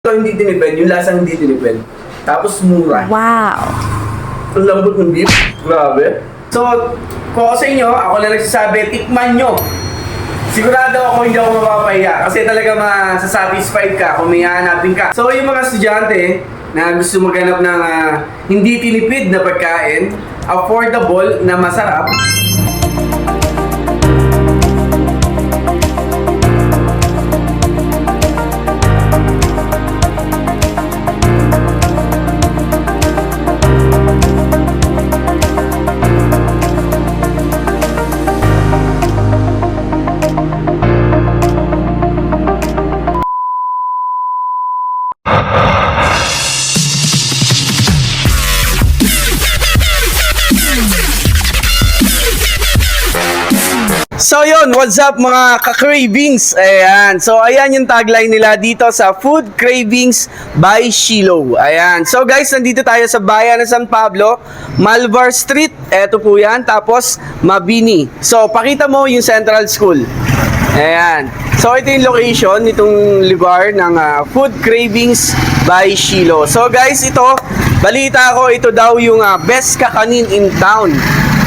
Ito hindi tinipid, yung lasang hindi tinipid. Tapos mura. Wow. Ang lambot ng beef. Grabe. So, kung ako sa inyo, ako na nagsasabi, tikman nyo. Sigurado ako hindi ako mapapahiya. Kasi talaga masasatisfied ka kung may hahanapin ka. So, yung mga estudyante na gusto maghanap ng hindi tinipid na pagkain, affordable na masarap, so yun, what's up mga ka-cravings? Ayan, so ayan yung tagline nila dito sa Food Cravings by Shilo. Ayan, so guys, nandito tayo sa bayan ng San Pablo, Malvar Street. Eto po yan, tapos Mabini. So, pakita mo yung Central School. Ayan, so ito yung location nitong lugar ng Food Cravings by Shilo. So guys, ito, balita ko, ito daw yung best kakanin in town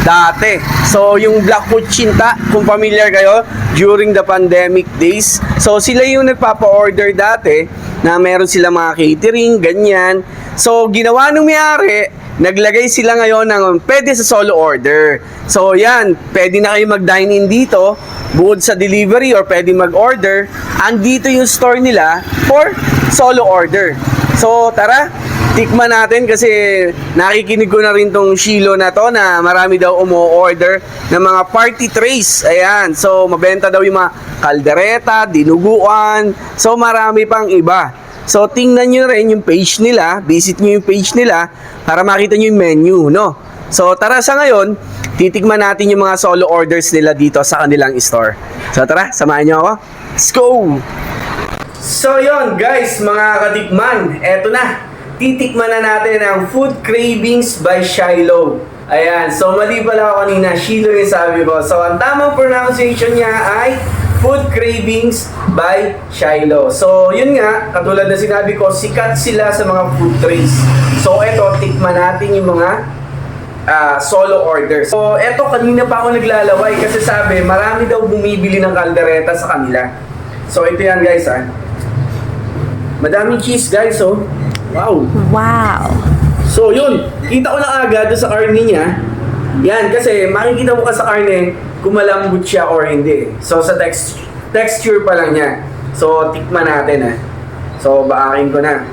dati. So, yung Black Chinta, kung familiar kayo, during the pandemic days. So, sila yung nagpapa-order dati na meron sila mga catering, ganyan. So, ginawa nung mayari, naglagay sila ngayon ng pwede sa solo order. So, yan, pwede na kayo mag-dine-in dito, bukod sa delivery or pwede mag-order. Andito yung store nila for solo order. So, tara, tikman natin kasi nakikinig ko na rin tong Shilo na to na marami daw umu-order ng mga party trays. Ayan, so mabenta daw yung mga kaldereta, dinuguan, so marami pang iba. So tingnan nyo rin yung page nila, visit nyo yung page nila para makita nyo yung menu, no? So tara, sa ngayon, titikman natin yung mga solo orders nila dito sa kanilang store. So tara, samahan nyo ako. Let's go! So yon guys, mga katikman, eto na. Titikman na natin ang Food Cravings by Shilo. Ayan, so mali pala ako kanina, Shilo yung sabi ko. So ang tamang pronunciation niya ay Food Cravings by Shilo. So yun nga, katulad na sinabi ko, sikat sila sa mga food trays. So eto, tikman natin yung mga solo orders. So eto, kanina pa ako naglalaway kasi sabi, marami daw bumibili ng kaldereta sa kanila. So ito yan guys, madaming cheese guys, oh. Wow. Wow. So yun, kita ko na agad sa karne niya. Yan, kasi makikita mo ka sa karne kung malambot siya or hindi. So sa texture pa lang niya. So tikman natin So baakin ko na.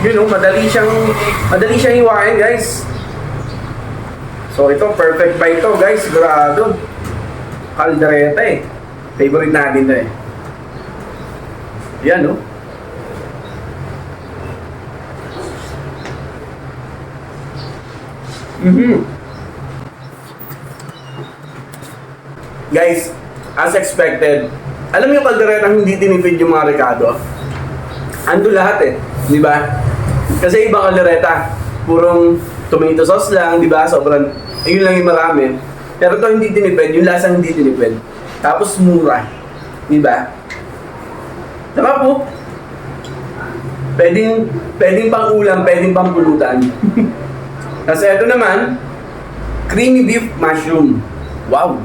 Yun, madali siyang hiwain guys. So ito, perfect bite to guys, sigurado. Kaldereta favorite natin to Yan Guys, as expected, alam mo yung kaldereta hindi tinipid yung mga rekado? Ando lahat di ba? Kasi ibang kaldereta, purong tomato sauce lang, di ba? Sobrang, yun lang yung marami. Pero ito hindi tinipid, yung lasang hindi tinipid. Tapos mura, di ba? Saka po, pwedeng pang ulam, pwedeng pang pulutan. Kasi ito naman, creamy beef mushroom. Wow!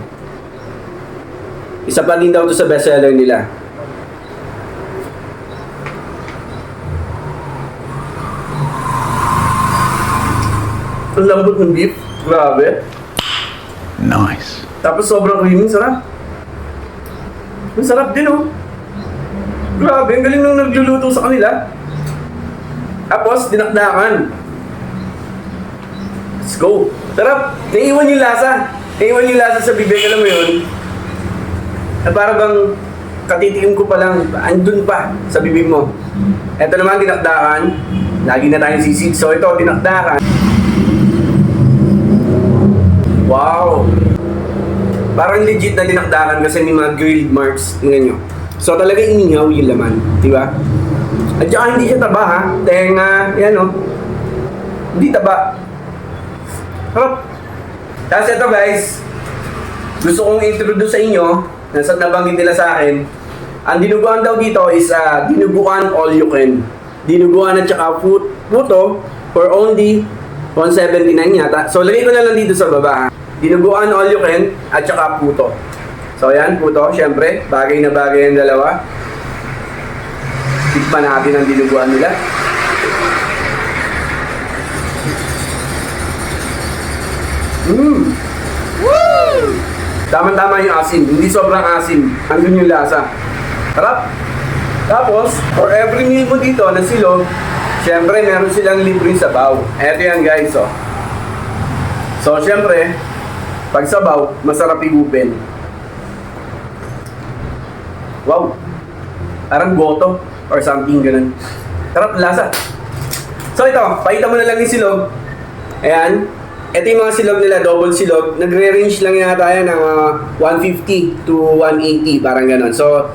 Isa pa din daw ito sa bestseller nila. Ang lambot ng beef. Grabe. Nice. Tapos sobrang creamy, sarap. Ang sarap din Grabe, ang galing nung nagluluto sa kanila. Tapos, dinakdakan. Let's go. Sarap. Naiiwan yung lasa. Naiiwan yung lasa sa bibig. Alam mo yun? Na para bang katitikim ko pa lang, andun pa sa bibig mo. Ito naman, dinakdakan. Lagi na tayong sisid. So ito, dinakdakan. Wow. Parang legit na dinakdakan kasi may mga grilled marks. Tingnan nyo. So talaga inihaw yung laman. Diba? At saka hindi siya taba Tenga, yan Hindi taba. Harap. Tapos ito guys, gusto kong introduce sa inyo, nabanggit nila sa akin, Ang dinuguan daw dito is dinuguan all you can. Dinuguan at saka puto for only 179 yata. So lagay ko na lang dito sa baba. Dinuguan all you can at saka puto. So yan, puto, syempre, bagay na bagay ang dalawa. Tikman natin ang dinuguan nila. Woo! Tama-tama yung asin, hindi sobrang asin. Andun yung lasa. Sarap! Tapos, for every meal mo dito na silog, syempre, meron silang libreng sabaw. Eto yan guys, oh. So, syempre, pag sabaw, masarap igupin. Wow! Parang goto or something ganun. Sarap lasa. So ito, pakita mo na lang yung silog. Ayan. Ito yung mga silog nila, double silog. Nagre-range lang yata yan ng 150 to 180, parang ganun. So,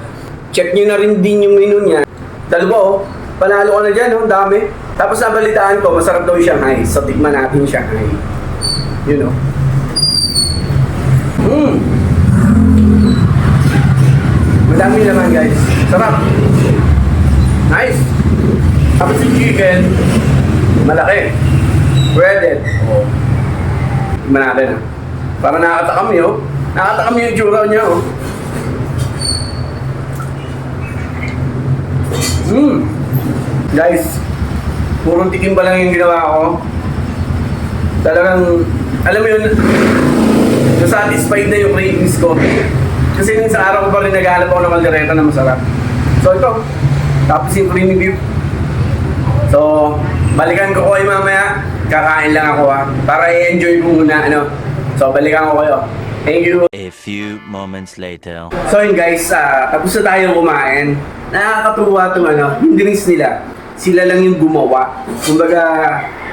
check nyo na rin din yung menu niya. Dalawa oh, panalo ka na dyan, oh, dami. Tapos nabalitaan ko, masarap daw yung Shanghai. So, tikman natin yung Shanghai. You know. Madami naman guys. Sarap. Nice. Tapos yung chicken, malaki. Breaded. Oh. Tignan natin ah. Para nakakatakam yun. Nakakatakam yung tsura niya oh. Guys, purong tikim pa lang yung ginawa ko. Talagang, alam mo yun, satisfied na yung cravings ko. Kasi nung sa araw ko pa rin naghahanap ako ng kaldereta na masarap. So ito, tapos yung creamy beef. So, balikan ko kayo mamaya. Kakain lang ako para i-enjoy ko muna ano. So, balikan ko kayo. Thank you. A few moments later. So yun guys, tapos na tayong kumain. Nakakatuwa itong yung drinks nila. Sila lang yung gumawa. Kumbaga,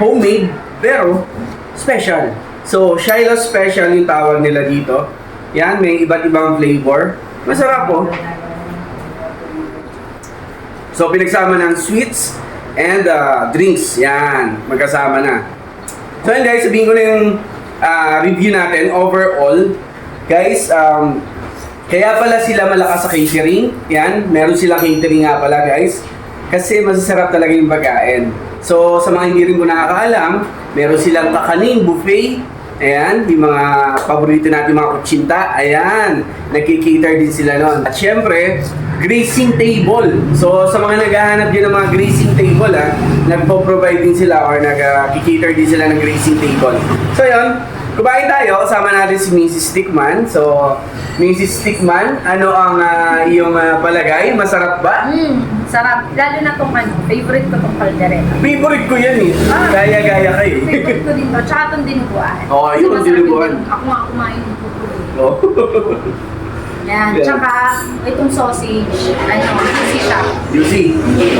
homemade, pero special. So, Shiloh Special yung tawag nila dito. Yan, may iba't ibang flavor. Masarap po. So, pinagsama ng sweets and drinks. Yan, magkasama na. So, yun guys, sabihin ko na yung review natin overall. Guys, kaya pala sila malakas sa catering. Yan, meron silang catering nga pala guys. Kasi masasarap talaga yung pagkain. So, sa mga hindi rin ko nakakaalam, meron silang kakaning buffet. Ayan, yung mga paborito natin mga kutsinta. Ayan, nagkikater din sila nun. At syempre, grazing table. So, sa mga naghahanap din ng mga grazing table, nagpo-provide din sila or nag-cater din sila ng grazing table. So, yun. Kumain tayo, kasama natin si Mrs. Stickman. So, Mrs. Stickman, ano ang iyong palagay? Masarap ba? Sarap. Lalo na itong favorite ko itong kaldereta. Favorite ko yan eh. Gaya-gaya ka eh. Favorite ko din to. Tsaka itong dinuguan. Oo, yung Masarap dinuguan. din. Ako nga kumain ng puto eh. Oh. Yan. Yeah. Tsaka itong sausage. Juicy siya. Juicy.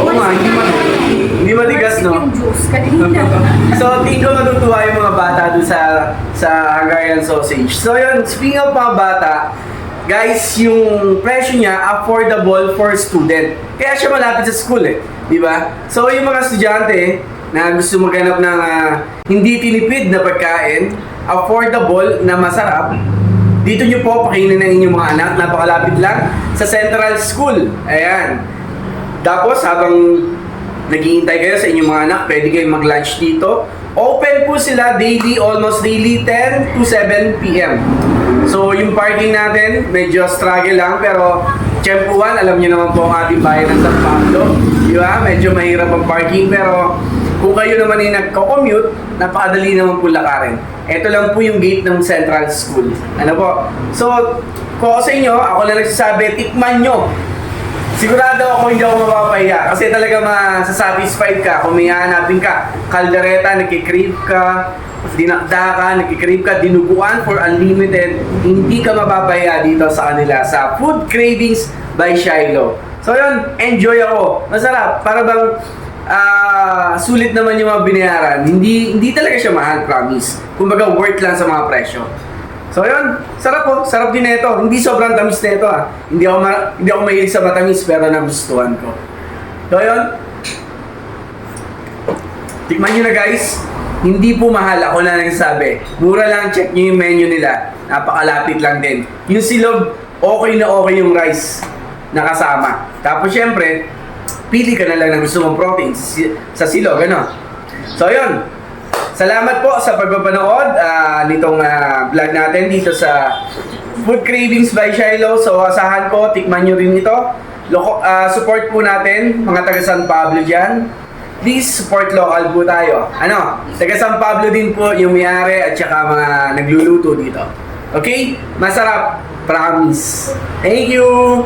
Oo nga, hindi matigas no? Yung juice kanina. So, tingin ko matutuwa yung mga bata doon sa Hungarian sausage. So yun, speaking of mga bata, guys, yung presyo niya affordable for student. Kaya siya malapit sa school eh, di ba? So yung mga estudyante na gusto maghanap ng hindi tinipid na pagkain, affordable na masarap, dito nyo po pakainin ng inyong mga anak. Napakalapit lang sa Central School. Ayan. Tapos habang naghihintay kayo sa inyong mga anak, pwede kayong mag-lunch dito. Open po sila daily, almost daily 10 to 7 p.m. So yung parking natin, medyo struggle lang, pero Tiyempuan, alam niyo naman po ang ating bayan ng San Pablo. Di ba? Medyo mahirap ang parking, pero kung kayo naman ay nagko-commute, napakadali naman po lakarin. Ito lang po yung gate ng Central School. Ano po? So, kung ako sa inyo, ako na nagsasabi, tikman nyo. Sigurado ako hindi ako mapapahiya kasi talaga masasatisfied ka kung may hanapin ka. Kaldereta, nagkikrave ka, dinakda ka, nagkikrave ka, dinuguan for unlimited. Hindi ka mapapahiya dito sa kanila sa Food Cravings by Shiloh. So yun, enjoy ako. Masarap. Para bang sulit naman yung mga binayaran. Hindi talaga siya mahal, promise. Kumbaga worth lang sa mga presyo. So yun, sarap po. Sarap din ito. Hindi sobrang tamis na ito Hindi ako mahilig sa matamis pero nagustuhan ko. So yun. Tikman nyo na guys. Hindi po mahal. Ako na nagsasabi. Mura lang. Check nyo yung menu nila. Napakalapit lang din. Yung silog, okay na okay yung rice. na kasama. Tapos syempre, pili ka na lang ng gusto mong protein sa silog, ano? So yun, salamat po sa pagpapanood nitong vlog natin dito sa Food Cravings by Shiloh. So asahan ko, tikman nyo rin ito. Support po natin, mga taga San Pablo dyan. Please support local po tayo. Ano, taga San Pablo din po yung may-ari at saka mga nagluluto dito. Okay? Masarap. Promise. Thank you!